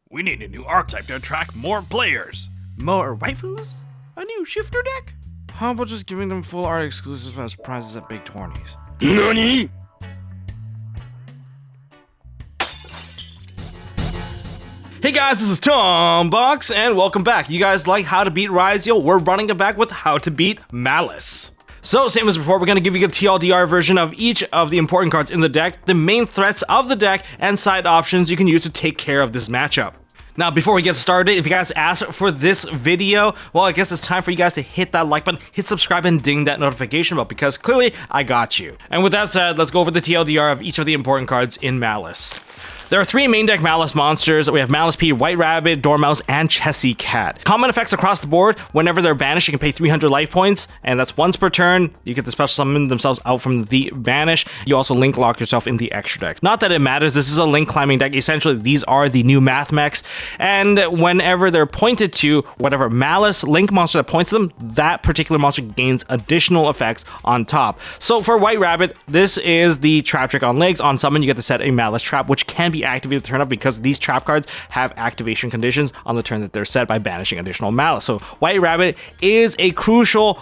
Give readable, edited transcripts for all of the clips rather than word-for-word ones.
We need a new archetype to attract more players. More waifus? A new shifter deck? How about just giving them full art exclusives as prizes at big tourneys? NANI?! Hey guys, this is Tom Box, and welcome back. You guys like How to Beat yugioh? We're running it back with How to Beat Malice. So, same as before, we're going to give you a TLDR version of each of the important cards in the deck, the main threats of the deck, and side options you can use to take care of this matchup. Now, before we get started, if you guys asked for this video, well, I guess it's time for you guys to hit that like button, hit subscribe, and ding that notification bell, because clearly, I got you. And with that said, let's go over the TLDR of each of the important cards in Malice. There are three main deck Malice monsters. We have Malice P, White Rabbit, Dormouse, and Chessy Cat. Common effects across the board. Whenever they're banished, you can pay 300 life points, and that's once per turn. You get the special summon themselves out from the banish. You also link lock yourself in the extra decks. Not that it matters, this is a link climbing deck. Essentially, these are the new math mechs, and whenever they're pointed to, whatever Malice link monster that points to them, that particular monster gains additional effects on top. So for White Rabbit, this is the trap trick on legs. On summon, you get to set a Malice trap, which can be activated to turn up because these trap cards have activation conditions on the turn that they're set by banishing additional Malice. So White Rabbit is a crucial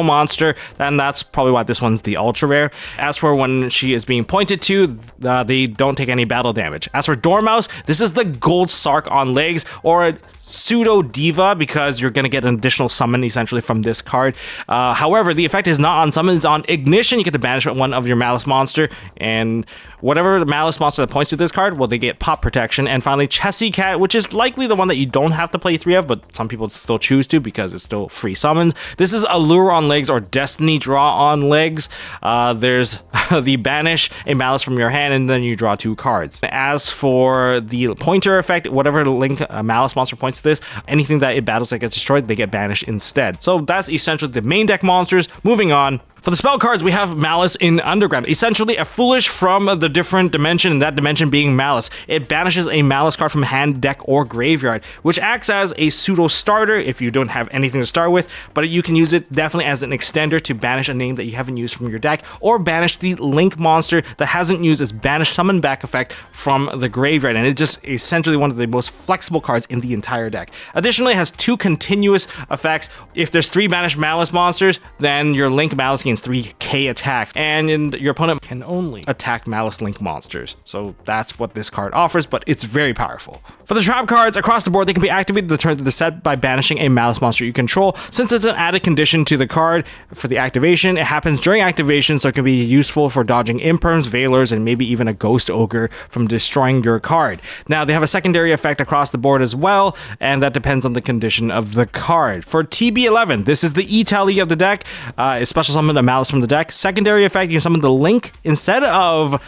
monster, and that's probably why this one's the ultra rare. As for when she is being pointed to, they don't take any battle damage. As for Dormouse, this is the gold Sark on legs, or pseudo diva, because you're going to get an additional summon essentially from this card. However, the effect is not on summon, it's on ignition. You get to banish one of your Malice monster, and whatever the Malice monster that points to this card, well, they get pop protection. And finally, Chessy Cat, which is likely the one that you don't have to play 3 of, but some people still choose to because it's still free summons. This is Allure on legs, or Destiny Draw on legs. There's the banish a Malice from your hand, and then you draw 2 cards. As for the pointer effect, whatever link Malice monster points to this, anything that it battles that gets destroyed, they get banished instead. So that's essentially the main deck monsters. Moving on. For the spell cards, we have Malice in Underground, essentially a foolish from the different dimension, and that dimension being Malice. It banishes a Malice card from hand, deck, or graveyard, which acts as a pseudo starter if you don't have anything to start with, but you can use it definitely as an extender to banish a name that you haven't used from your deck, or banish the link monster that hasn't used its banish summon back effect from the graveyard, and it's just essentially one of the most flexible cards in the entire deck. Additionally, it has 2 continuous effects. If there's 3 banished Malice monsters, then your link Malice gains 3k attack, and your opponent can only attack Malice link monsters. So that's what this card offers, but it's very powerful. For the trap cards, across the board, they can be activated the turn that they're set by banishing a Malice monster you control. Since it's an added condition to the card for the activation, it happens during activation, so it can be useful for dodging imperms, veilers, and maybe even a ghost ogre from destroying your card. Now, they have a secondary effect across the board as well, and that depends on the condition of the card. For TB11, this is the E-tally of the deck. A special summon a Malice from the deck. Secondary effect, you can summon the link instead of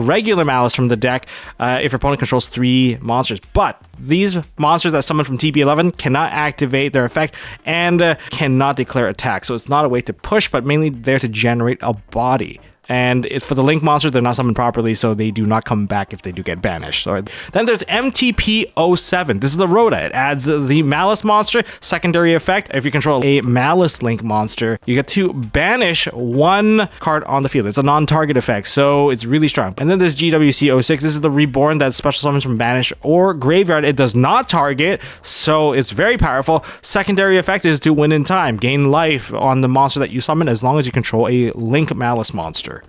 regular Malice from the deck if your opponent controls 3 monsters. But these monsters that summon from TB11 cannot activate their effect and cannot declare attack. So it's not a way to push, but mainly there to generate a body. And for the link monster, they're not summoned properly, so they do not come back if they do get banished. So then there's MST.TV. This is the Rhoda. It adds the Malice monster. Secondary effect, if you control a Malice link monster, you get to banish 1 card on the field. It's a non-target effect, so it's really strong. And then there's GWC06. This is the Reborn that special summons from banish or graveyard. It does not target, so it's very powerful. Secondary effect is to win in time. Gain life on the monster that you summon as long as you control a link Malice monster.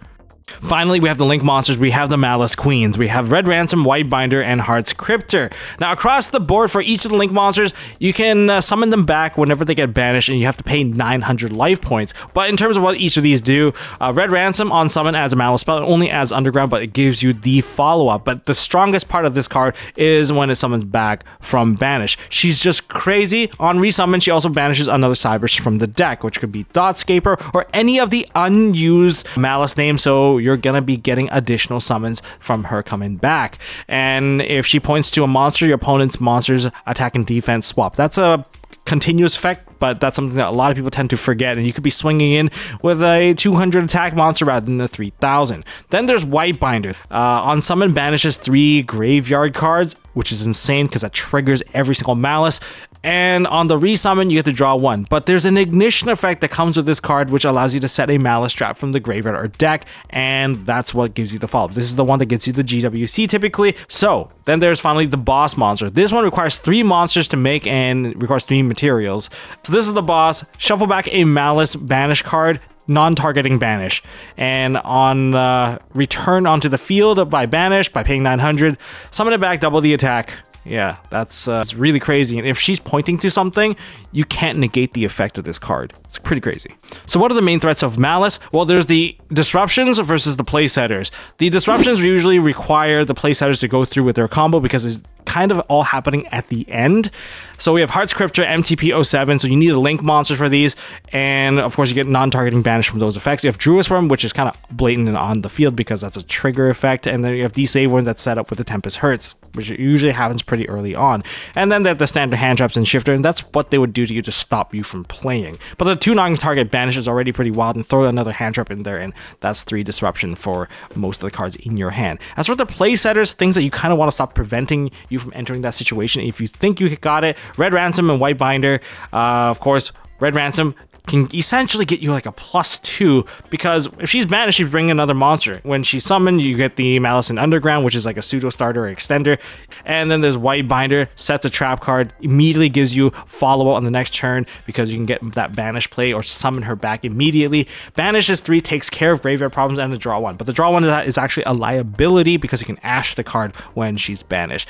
Finally, we have the link monsters. We have the Malice Queens. We have Red Ransom, White Binder, and Heart's Cryptor. Now, across the board for each of the link monsters, you can summon them back whenever they get banished, and you have to pay 900 life points. But in terms of what each of these do, Red Ransom on summon adds a Malice spell. It only adds Underground, but it gives you the follow-up. But the strongest part of this card is when it summons back from banish. She's just crazy. On resummon, she also banishes another Cyberse from the deck, which could be Dotscaper or any of the unused Malice names, so you're gonna be getting additional summons from her coming back. And if she points to a monster, your opponent's monster's attack and defense swap. That's a continuous effect, but that's something that a lot of people tend to forget, and you could be swinging in with a 200 attack monster rather than the 3000. Then there's White Binder. On summon, banishes 3 graveyard cards, which is insane because that triggers every single Malice. And on the resummon, you get to draw 1. But there's an ignition effect that comes with this card, which allows you to set a Malice trap from the graveyard or deck, and that's what gives you the follow-up. This is the one that gets you the GWC typically. So then there's finally the boss monster. This one requires 3 monsters to make and requires 3 materials. So this is the boss. Shuffle back a Malice banish card, non-targeting banish, and on return onto the field by banish by paying 900, summon it back, double the attack. Yeah, that's it's really crazy. And if she's pointing to something, you can't negate the effect of this card. It's pretty crazy. So what are the main threats of Malice? Well, there's the disruptions versus the playsetters. The disruptions usually require the playsetters to go through with their combo because it's kind of all happening at the end. So we have Heart Scripture, MTP07, so you need a link monster for these, and of course you get non-targeting banish from those effects. You have Druid Swarm, which is kind of blatant and on the field because that's a trigger effect, and then you have D-Save one that's set up with the Tempest Hurts, which usually happens pretty early on. And then they have the standard hand traps and shifter, and that's what they would do to you to stop you from playing. But the 2 non-target banish is already pretty wild, and throw another hand trap in there, and that's 3 disruption for most of the cards in your hand. As for the play setters, things that you kind of want to stop preventing you from entering that situation, if you think you got it, Red Ransom and White Binder. Of course, Red Ransom can essentially get you like a +2 because if she's banished, she's bringing another monster. When she's summoned, you get the Malice in Underground, which is like a pseudo starter or extender. And then there's White Binder, sets a trap card, immediately gives you follow-up on the next turn because you can get that banish play or summon her back immediately. Banish is 3, takes care of graveyard problems and the draw 1. But the draw 1 is actually a liability because you can ash the card when she's banished,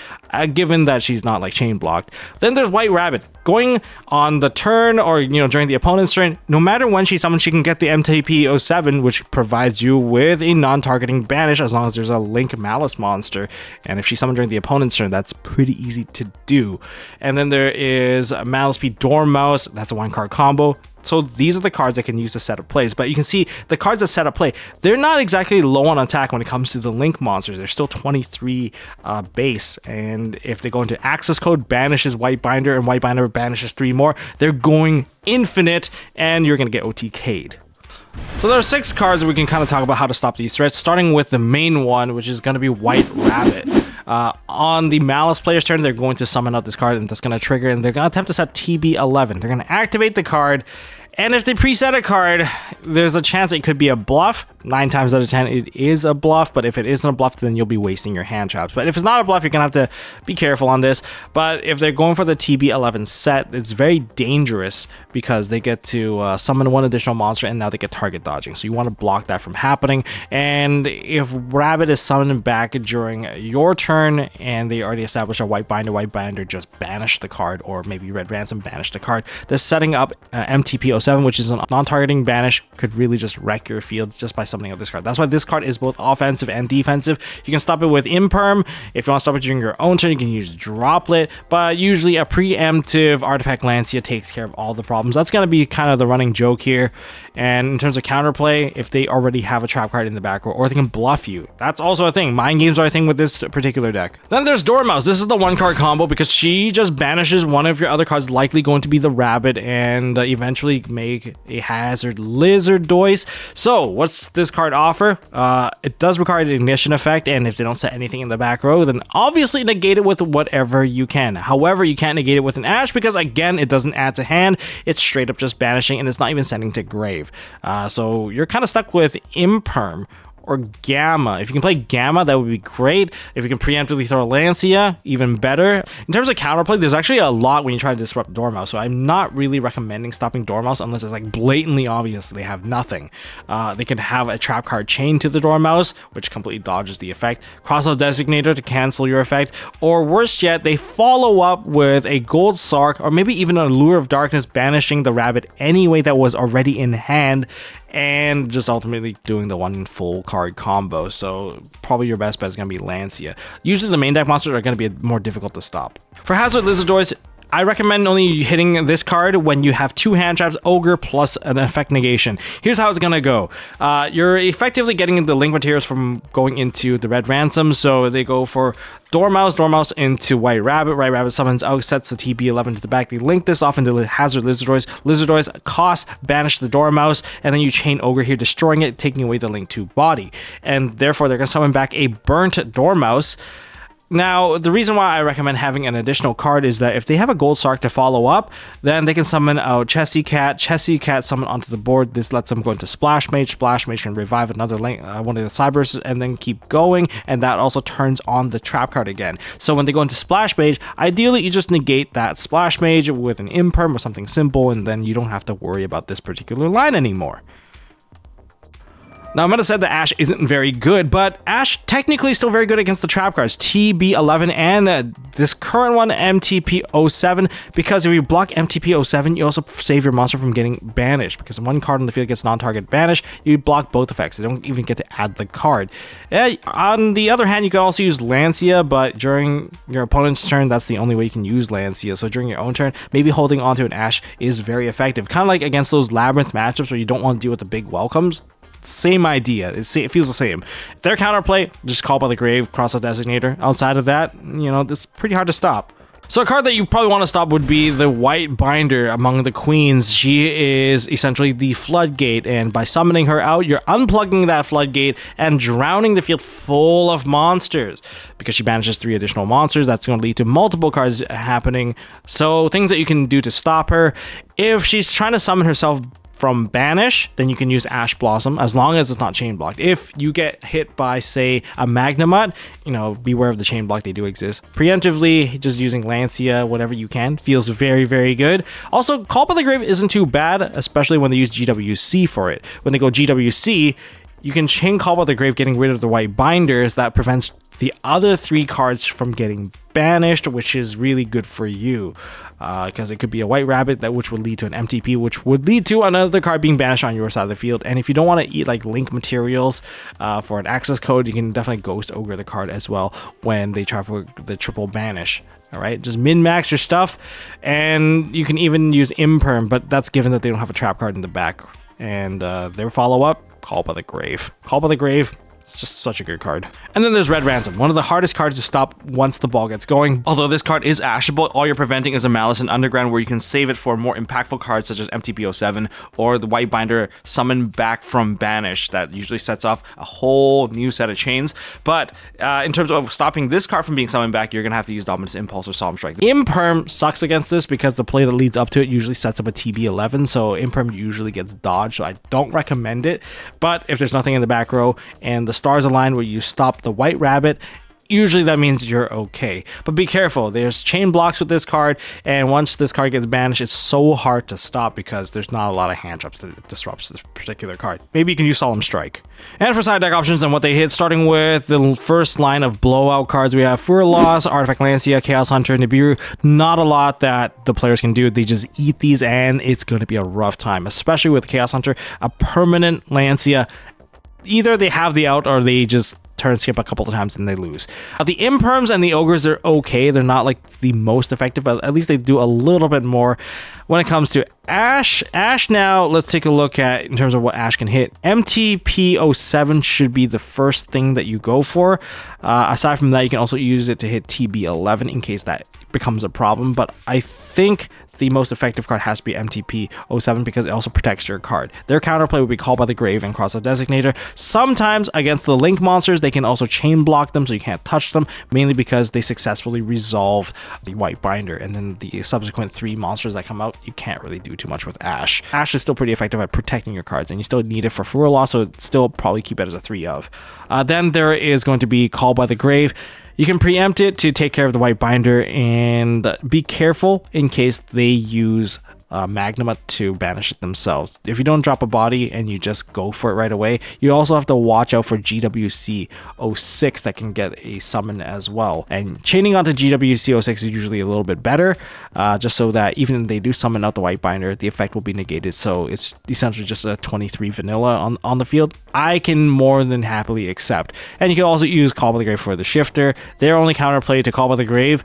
given that she's not like chain blocked. Then there's White Rabbit. Going on the turn or during the opponent's turn, no matter when she summons, she can get the MTP07, which provides you with a non-targeting banish as long as there's a Link Malice monster. And if she summoned during the opponent's turn, that's pretty easy to do. And then there is Malice P Dormouse. That's a 1-card combo. So these are the cards I can use to set up plays. But you can see the cards that set up play, they're not exactly low on attack when it comes to the Link monsters. They're still 23 base. And if they go into access code, banishes White Binder, and White Binder banishes 3 more, they're going infinite, and you're going to get OTK'd. So there are 6 cards that we can kind of talk about how to stop these threats, starting with the main one, which is going to be White Rabbit. On the Malice player's turn, they're going to summon out this card, and that's going to trigger, and they're going to attempt to set TB11. They're going to activate the card, and if they preset a card, there's a chance it could be a bluff. 9 times out of 10, it is a bluff, but if it isn't a bluff, then you'll be wasting your hand traps. But if it's not a bluff, you're going to have to be careful on this. But if they're going for the TB11 set, it's very dangerous because they get to summon 1 additional monster, and now they get target dodging. So you want to block that from happening. And if Rabbit is summoned back during your turn, and they already established a White Binder just banish the card, or maybe Red Ransom banish the card. They're setting up MTP07, which is a non-targeting banish, could really just wreck your field just by summoning up this card. That's why this card is both offensive and defensive. You can stop it with Imperm. If you want to stop it during your own turn, you can use Droplet, but usually a preemptive Artifact Lancia takes care of all the problems. That's going to be kind of the running joke here. And in terms of counterplay, if they already have a trap card in the back row, or they can bluff you, that's also a thing. Mind games are a thing with this particular deck. Then there's Dormouse. This is the 1-card combo because she just banishes one of your other cards, likely going to be the Rabbit, and eventually make a Hazard Lizardoise. So what's this card offer? It does require an ignition effect, and if they don't set anything in the back row, then obviously negate it with whatever you can. However, you can't negate it with an Ash because, again, it doesn't add to hand. It's straight up just banishing, and it's not even sending to grave. So you're kind of stuck with Imperm or Gamma. If you can play Gamma, that would be great. If you can preemptively throw Lancia, even better. In terms of counterplay, there's actually a lot when you try to disrupt Dormouse, so I'm not really recommending stopping Dormouse unless it's like blatantly obvious they have nothing. They can have a trap card chained to the Dormouse, which completely dodges the effect, Crossout Designator to cancel your effect, or worse yet, they follow up with a Gold Sark, or maybe even a Lure of Darkness, banishing the Rabbit anyway that was already in hand, and just ultimately doing the 1 full card combo. So probably your best bet is going to be Lancia. Usually the main deck monsters are going to be more difficult to stop. For Hazard Lizardoise, I recommend only hitting this card when you have 2 hand traps, Ogre plus an effect negation. Here's how it's gonna go. You're effectively getting the link materials from going into the Red Ransom, so they go for Dormouse into White Rabbit. White Rabbit summons out, sets the TB11 to the back. They link this off into Hazard Lizardoise. Lizardoise cost, banish the Dormouse, and then you chain Ogre here, destroying it, taking away the link to body. And therefore, they're gonna summon back a burnt Dormouse. Now, the reason why I recommend having an additional card is that if they have a Gold Sark to follow up, then they can summon out Chessie Cat summon onto the board. This lets them go into Splash Mage. Splash Mage can revive another one of the Cyberses and then keep going, and that also turns on the trap card again. So when they go into Splash Mage, ideally you just negate that Splash Mage with an Imperm or something simple, and then you don't have to worry about this particular line anymore. Now, I might have said that Ashe isn't very good, but Ashe technically is still very good against the trap cards, TB11 and this current one, MTP07, because if you block MTP07, you also save your monster from getting banished, because when one card on the field gets non-target banished, you block both effects. They don't even get to add the card. On the other hand, you can also use Lancia, but during your opponent's turn, that's the only way you can use Lancia. So during your own turn, maybe holding onto an Ashe is very effective. Kind of like against those Labyrinth matchups where you don't want to deal with the big welcomes. Same idea. It feels the same. Their counterplay, just Call by the Grave, cross out Designator. Outside of that, you know, this is pretty hard to stop. So a card that you probably want to stop would be the White Binder among the queens. She is essentially the Floodgate, and by summoning her out, you're unplugging that Floodgate and drowning the field full of monsters. Because she banishes 3 additional monsters, that's going to lead to multiple cards happening. So things that you can do to stop her. If she's trying to summon herself from Banish, then you can use Ash Blossom as long as it's not chain blocked. If you get hit by, say, a Magnemite, you know, beware of the chain block, they do exist. Preemptively, just using Lancia, whatever you can, feels very, very good. Also, Call by the Grave isn't too bad, especially when they use GWC for it. When they go GWC, you can chain Call by the Grave, getting rid of the White Binders. That prevents the other 3 cards from getting banished, which is really good for you. Because it could be a White Rabbit, which would lead to an MTP, which would lead to another card being banished on your side of the field. And if you don't want to eat like link materials for an access code, you can definitely Ghost Ogre the card as well when they try for the triple banish. All right, just min-max your stuff, and you can even use Imperm, but that's given that they don't have a trap card in the back. And their follow-up, Call by the Grave. Call by the Grave. It's just such a good card. And then there's Red Ransom, one of the hardest cards to stop once the ball gets going. Although this card is ashable, all you're preventing is a Malice and Underground, where you can save it for more impactful cards such as MTP07 or the White Binder Summon Back from Banish. That usually sets off a whole new set of chains. But in terms of stopping this card from being summoned back, you're going to have to use Dominus Impulse or Solemn Strike. Imperm sucks against this because the play that leads up to it usually sets up a TB11, so Imperm usually gets dodged, so I don't recommend it. But if there's nothing in the back row and the stars align where you stop the White Rabbit, usually that means you're okay. But be careful, there's chain blocks with this card, and once this card gets banished, it's so hard to stop because there's not a lot of hand traps that disrupts this particular card. Maybe you can use Solemn Strike. And for side deck options and what they hit, starting with the first line of blowout cards, we have Furloss, Artifact Lancia, Chaos Hunter, Nibiru. Not a lot that the players can do. They just eat these, and it's going to be a rough time, especially with Chaos Hunter, a permanent Lancia. Either they have the out or they just turn skip a couple of times and they lose. The Imperms and the Ogres are okay. They're not like the most effective, but at least they do a little bit more. When it comes to Ashe now, let's take a look at in terms of what Ashe can hit. MTP07 should be the first thing that you go for. Aside from that, you can also use it to hit TB11 in case that becomes a problem, but I think the most effective card has to be MTP07 because it also protects your card. Their counterplay would be Call by the Grave and Cross Out Designator. Sometimes against the Link monsters, they can also chain block them so you can't touch them, mainly because they successfully resolve the White Binder, and then the subsequent 3 monsters that come out, you can't really do too much with Ashe. Ashe is still pretty effective at protecting your cards, and you still need it for Furloss, so still probably keep it as a 3 of. Then there is going to be Call by the Grave. You can preempt it to take care of the White Binder, and be careful in case they use Magnemite to banish it themselves. If you don't drop a body and you just go for it right away, you also have to watch out for GWC 06 that can get a summon as well. And chaining onto GWC 06 is usually a little bit better, just so that even if they do summon out the White Binder, the effect will be negated. So it's essentially just a 23 vanilla on the field. I can more than happily accept. And you can also use Call by the Grave for the shifter. Their only counterplay to Call by the Grave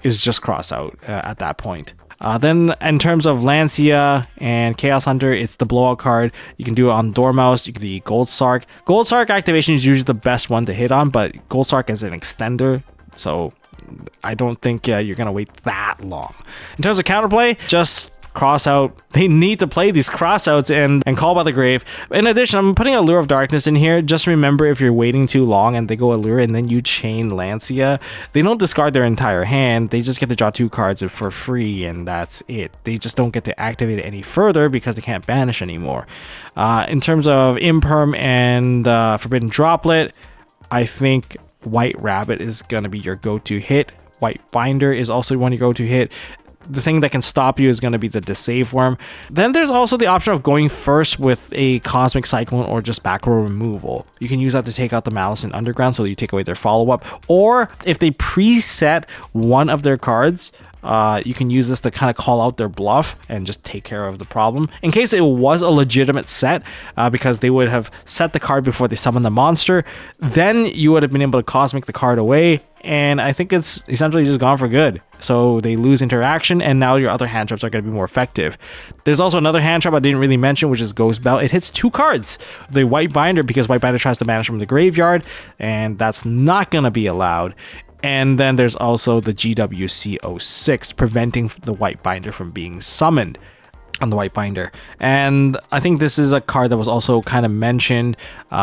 is just cross out at that point. Then in terms of Lancia and Chaos Hunter, it's the blowout card. You can do it on Dormouse, you can do Gold Sark. Gold Sark activation is usually the best one to hit on, but Gold Sark is an extender, so I don't think you're going to wait that long. In terms of counterplay, just cross out. They need to play these crossouts and call by the grave. In addition, I'm putting Allure of Darkness in here. Just remember, if you're waiting too long and they go Allure and then you chain Lancia, they don't discard their entire hand. They just get to draw 2 cards for free, and that's it. They just don't get to activate it any further because they can't banish anymore. In terms of Imperm and Forbidden Droplet, I think White Rabbit is going to be your go-to hit. White Binder is also one you go-to hit. The thing that can stop you is going to be the Disave Worm. Then there's also the option of going first with a Cosmic Cyclone or just back row removal. You can use that to take out the Malice and Underground so that you take away their follow-up. Or if they preset one of their cards, you can use this to kind of call out their bluff and just take care of the problem. In case it was a legitimate set, because they would have set the card before they summon the monster, then you would have been able to Cosmic the card away, and I think it's essentially just gone for good. So they lose interaction, and now your other hand traps are going to be more effective. There's also another hand trap I didn't really mention, which is Ghost Bell. It hits 2 cards. The White Binder, because White Binder tries to banish from the graveyard, and that's not going to be allowed. And then there's also the GWC06, preventing the White Binder from being summoned on the White Binder. And I think this is a card that was also kind of mentioned,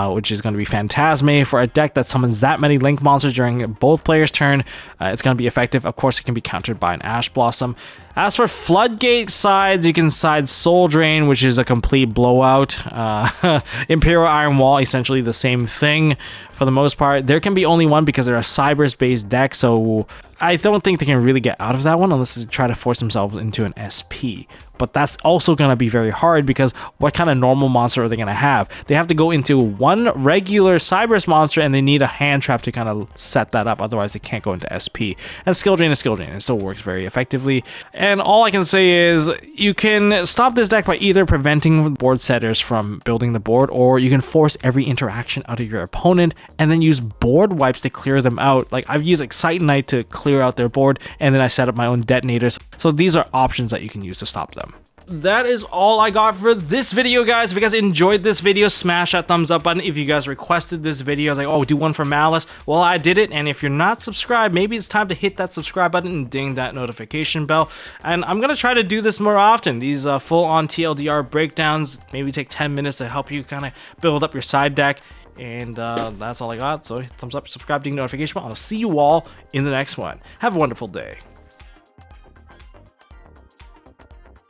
which is going to be Phantasme. For a deck that summons that many Link monsters during both players' turn, it's going to be effective. Of course, it can be countered by an Ash Blossom. As for Floodgate sides, you can side Soul Drain, which is a complete blowout. Imperial Iron Wall, essentially the same thing for the most part. There can be only one because they're a Cybers-based deck, so I don't think they can really get out of that one unless they try to force themselves into an SP. But that's also going to be very hard because what kind of normal monster are they going to have? They have to go into one regular Cybers monster and they need a hand trap to kind of set that up. Otherwise, they can't go into SP. And Skill Drain is Skill Drain. It still works very effectively. And all I can say is you can stop this deck by either preventing board setters from building the board, or you can force every interaction out of your opponent and then use board wipes to clear them out. Like I've used Excite Knight to clear out their board, and then I set up my own detonators. So these are options that you can use to stop them. That is all I got for this video, guys. If you guys enjoyed this video, smash that thumbs up button. If you guys requested this video, like, oh, do one for Malice, well, I did it. And if you're not subscribed, maybe it's time to hit that subscribe button and ding that notification bell. And I'm gonna try to do this more often. These full-on TLDR breakdowns maybe take 10 minutes to help you kind of build up your side deck. And that's all I got. So thumbs up, subscribe, ding notification bell. I'll see you all in the next one. Have a wonderful day.